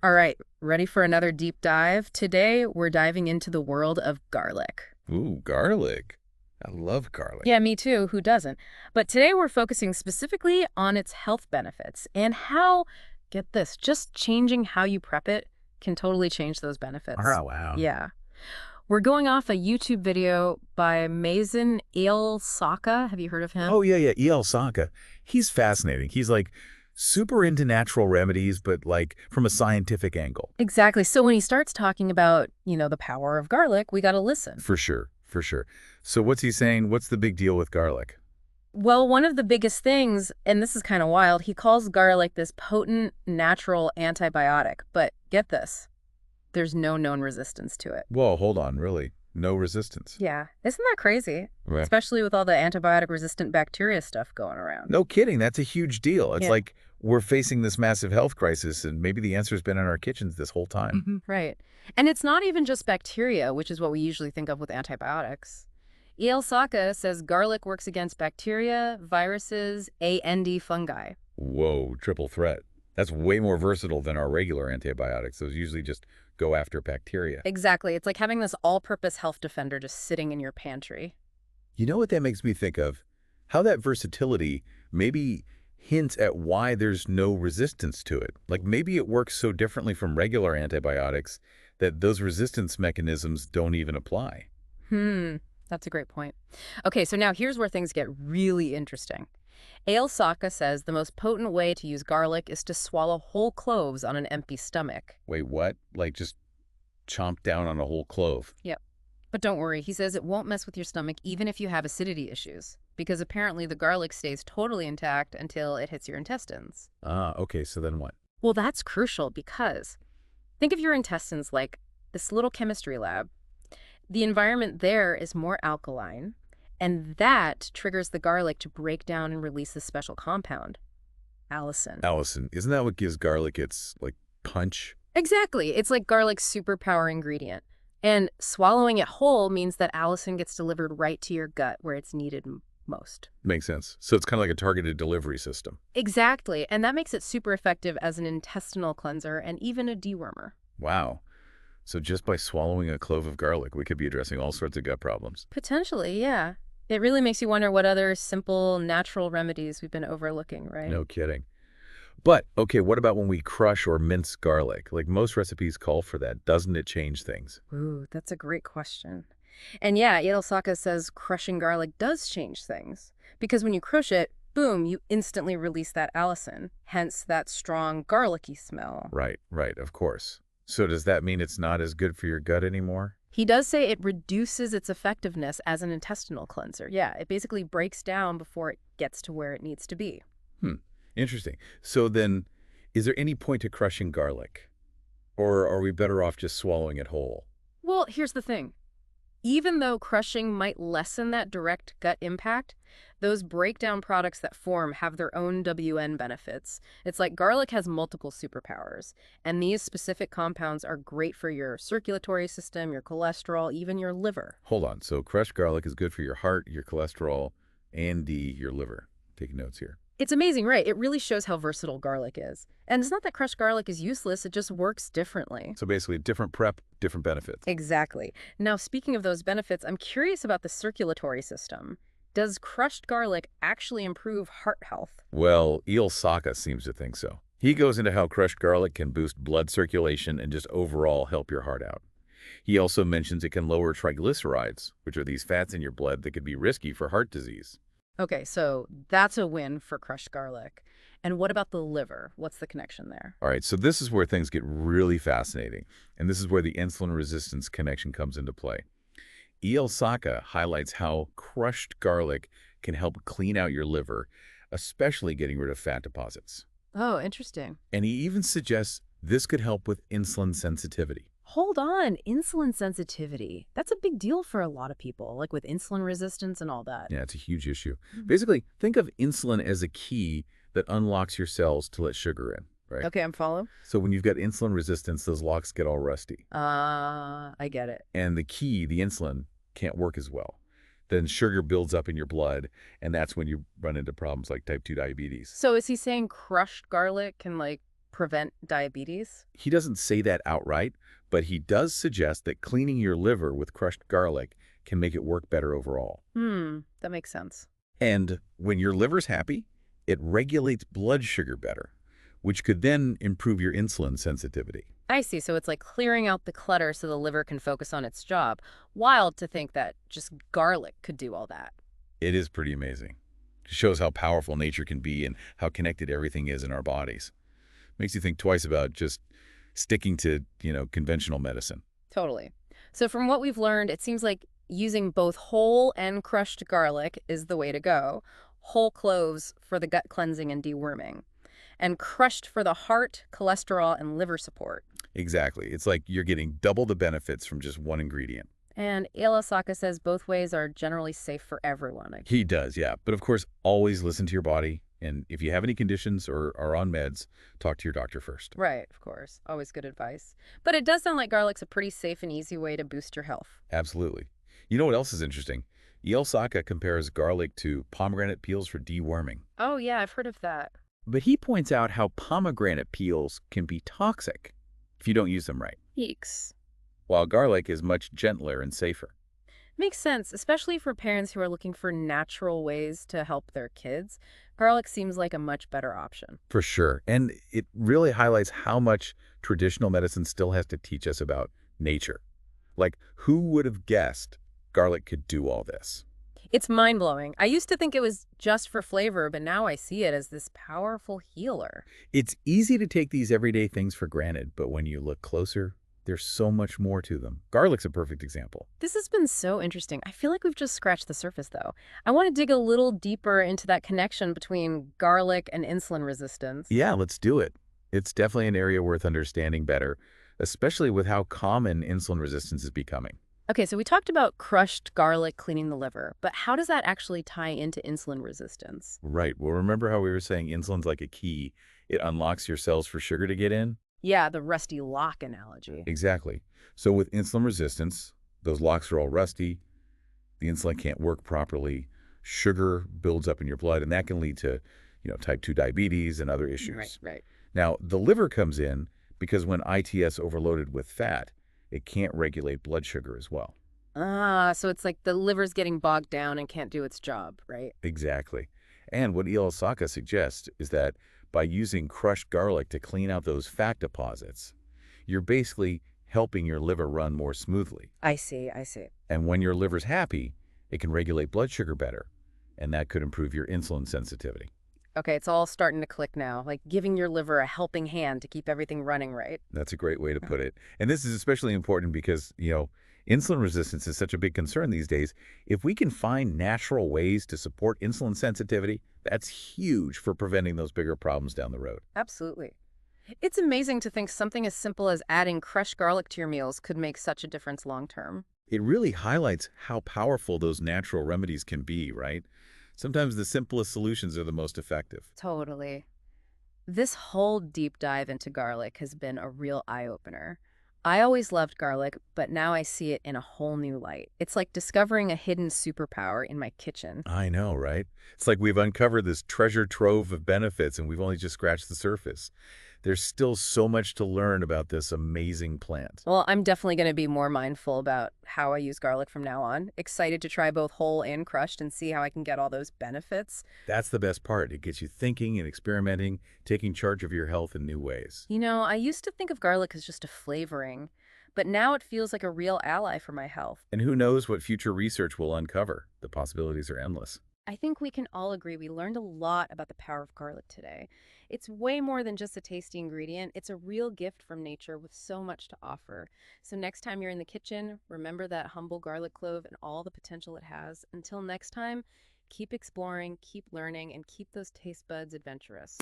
All right, ready for another deep dive? Today, we're diving into the world of garlic. Ooh, garlic. I love garlic. Yeah, me too. Who doesn't? But today, we're focusing specifically on its health benefits and how, get this, just changing how you prep it can totally change those benefits. Oh, wow. Yeah. We're going off a YouTube video by Mazen Il-Saka. Have you heard of him? Oh, yeah, yeah. E.L. Saka. He's fascinating. He's like super into natural remedies, but like from a scientific angle. Exactly. So when he starts talking about, the power of garlic, we got to listen. For sure, for sure. So what's he saying? What's the big deal with garlic? Well, one of the biggest things, and this is kind of wild, he calls garlic this potent natural antibiotic. But get this, there's no known resistance to it. Whoa, hold on, really? No resistance. Yeah, isn't that crazy? Right. Especially with all the antibiotic-resistant bacteria stuff going around. No kidding. That's a huge deal. It's Yeah. like we're facing this massive health crisis, and maybe the answer's been in our kitchens this whole time. Right. And it's not even just bacteria, which is what we usually think of with antibiotics. E.L. Saka says garlic works against bacteria, viruses, and fungi. Whoa, triple threat. That's way more versatile than our regular antibiotics. Those usually just go after bacteria. Exactly. It's like having this all-purpose health defender just sitting in your pantry. You know what that makes me think of? How that versatility maybe hints at why there's no resistance to it. Like maybe it works so differently from regular antibiotics that those resistance mechanisms don't even apply. Hmm, that's a great point. Okay, so now here's where things get really interesting. Ale Saka says the most potent way to use garlic is to swallow whole cloves on an empty stomach. Wait, what? Like just chomp down on a whole clove? Yep. But don't worry, he says it won't mess with your stomach even if you have acidity issues, because apparently the garlic stays totally intact until it hits your intestines. Ah, okay, so then what? Well, that's crucial because think of your intestines like this little chemistry lab. The environment there is more alkaline, and that triggers the garlic to break down and release this special compound, allicin. Allison, isn't that what gives garlic its, like, punch? Exactly. It's like garlic's superpower ingredient. And swallowing it whole means that allicin gets delivered right to your gut where it's needed most. Makes sense. So it's kind of like a targeted delivery system. Exactly. And that makes it super effective as an intestinal cleanser and even a dewormer. Wow. So just by swallowing a clove of garlic, we could be addressing all sorts of gut problems. Potentially, yeah. It really makes you wonder what other simple, natural remedies we've been overlooking, right? No kidding. But, okay, what about when we crush or mince garlic? Like most recipes call for that. Doesn't it change things? Ooh, that's a great question. And yeah, Saka says crushing garlic does change things. Because when you crush it, boom, you instantly release that allicin, hence that strong garlicky smell. Right, right, of course. So does that mean it's not as good for your gut anymore? He does say it reduces its effectiveness as an intestinal cleanser. Yeah, it basically breaks down before it gets to where it needs to be. Hmm, interesting. So then, is there any point to crushing garlic? Or are we better off just swallowing it whole? Well, here's the thing. Even though crushing might lessen that direct gut impact, those breakdown products that form have their own WN benefits. It's like garlic has multiple superpowers, and these specific compounds are great for your circulatory system, your cholesterol, even your liver. Hold on. So crushed garlic is good for your heart, your cholesterol, and your liver. Taking notes here. It's amazing, right? It really shows how versatile garlic is. And it's not that crushed garlic is useless, it just works differently. So basically, different prep, different benefits. Exactly. Now, speaking of those benefits, I'm curious about the circulatory system. Does crushed garlic actually improve heart health? Well, Il Saka seems to think so. He goes into how crushed garlic can boost blood circulation and just overall help your heart out. He also mentions it can lower triglycerides, which are these fats in your blood that could be risky for heart disease. Okay, so that's a win for crushed garlic. And what about the liver? What's the connection there? All right, so this is where things get really fascinating, and this is where the insulin resistance connection comes into play. E.L. Saka highlights how crushed garlic can help clean out your liver, especially getting rid of fat deposits. Oh, interesting. And he even suggests this could help with insulin sensitivity. Hold on, insulin sensitivity. That's a big deal for a lot of people, like with insulin resistance and all that. Yeah, it's a huge issue. Mhm. Basically, think of insulin as a key that unlocks your cells to let sugar in, right? Okay, I'm follow. So when you've got insulin resistance, those locks get all rusty. I get it. And the key, the insulin, can't work as well. Then sugar builds up in your blood, and that's when you run into problems like type 2 diabetes. So is he saying crushed garlic can, like, prevent diabetes? He doesn't say that outright, but he does suggest that cleaning your liver with crushed garlic can make it work better overall. That makes sense. And when your liver's happy, it regulates blood sugar better, which could then improve your insulin sensitivity. I see. So it's like clearing out the clutter so the liver can focus on its job. Wild to think that just garlic could do all that. It is pretty amazing. It shows how powerful nature can be and how connected everything is in our bodies. Makes you think twice about just sticking to, conventional medicine. Totally. So from what we've learned, it seems like using both whole and crushed garlic is the way to go. Whole cloves for the gut cleansing and deworming, and crushed for the heart, cholesterol, and liver support. Exactly. It's like you're getting double the benefits from just one ingredient. And Ilasaka says both ways are generally safe for everyone. He does, yeah. But of course, always listen to your body. And if you have any conditions or are on meds, talk to your doctor first. Right, of course. Always good advice. But it does sound like garlic's a pretty safe and easy way to boost your health. Absolutely. You know what else is interesting? Ielsaka compares garlic to pomegranate peels for deworming. Oh, yeah, I've heard of that. But he points out how pomegranate peels can be toxic if you don't use them right, Yeeks. while garlic is much gentler and safer. Makes sense, especially for parents who are looking for natural ways to help their kids. Garlic seems like a much better option. For sure. And it really highlights how much traditional medicine still has to teach us about nature. Like, who would have guessed garlic could do all this? It's mind-blowing. I used to think it was just for flavor, but now I see it as this powerful healer. It's easy to take these everyday things for granted, but when you look closer, there's so much more to them. Garlic's a perfect example. This has been so interesting. I feel like we've just scratched the surface, though. I want to dig a little deeper into that connection between garlic and insulin resistance. Yeah, let's do it. It's definitely an area worth understanding better, especially with how common insulin resistance is becoming. Okay, so we talked about crushed garlic cleaning the liver, but how does that actually tie into insulin resistance? Right. Well, remember how we were saying insulin's like a key. It unlocks your cells for sugar to get in? Yeah, the rusty lock analogy. Exactly. So with insulin resistance, those locks are all rusty. The insulin can't work properly. Sugar builds up in your blood, and that can lead to, type 2 diabetes and other issues. Right. Now, the liver comes in because when ITS overloaded with fat, it can't regulate blood sugar as well. Ah, so it's like the liver's getting bogged down and can't do its job, right? Exactly. And what Iosaka suggests is that by using crushed garlic to clean out those fat deposits, you're basically helping your liver run more smoothly. I see. And when your liver's happy, it can regulate blood sugar better, and that could improve your insulin sensitivity. Okay, it's all starting to click now, like giving your liver a helping hand to keep everything running right. That's a great way to put it. And this is especially important because, insulin resistance is such a big concern these days. If we can find natural ways to support insulin sensitivity, that's huge for preventing those bigger problems down the road. Absolutely. It's amazing to think something as simple as adding crushed garlic to your meals could make such a difference long term. It really highlights how powerful those natural remedies can be, right? Sometimes the simplest solutions are the most effective. Totally. This whole deep dive into garlic has been a real eye-opener. I always loved garlic, but now I see it in a whole new light. It's like discovering a hidden superpower in my kitchen. I know, right? It's like we've uncovered this treasure trove of benefits and we've only just scratched the surface. There's still so much to learn about this amazing plant. Well, I'm definitely going to be more mindful about how I use garlic from now on. Excited to try both whole and crushed and see how I can get all those benefits. That's the best part. It gets you thinking and experimenting, taking charge of your health in new ways. I used to think of garlic as just a flavoring, but now it feels like a real ally for my health. And who knows what future research will uncover? The possibilities are endless. I think we can all agree we learned a lot about the power of garlic today. It's way more than just a tasty ingredient. It's a real gift from nature with so much to offer. So next time you're in the kitchen, remember that humble garlic clove and all the potential it has. Until next time, keep exploring, keep learning, and keep those taste buds adventurous.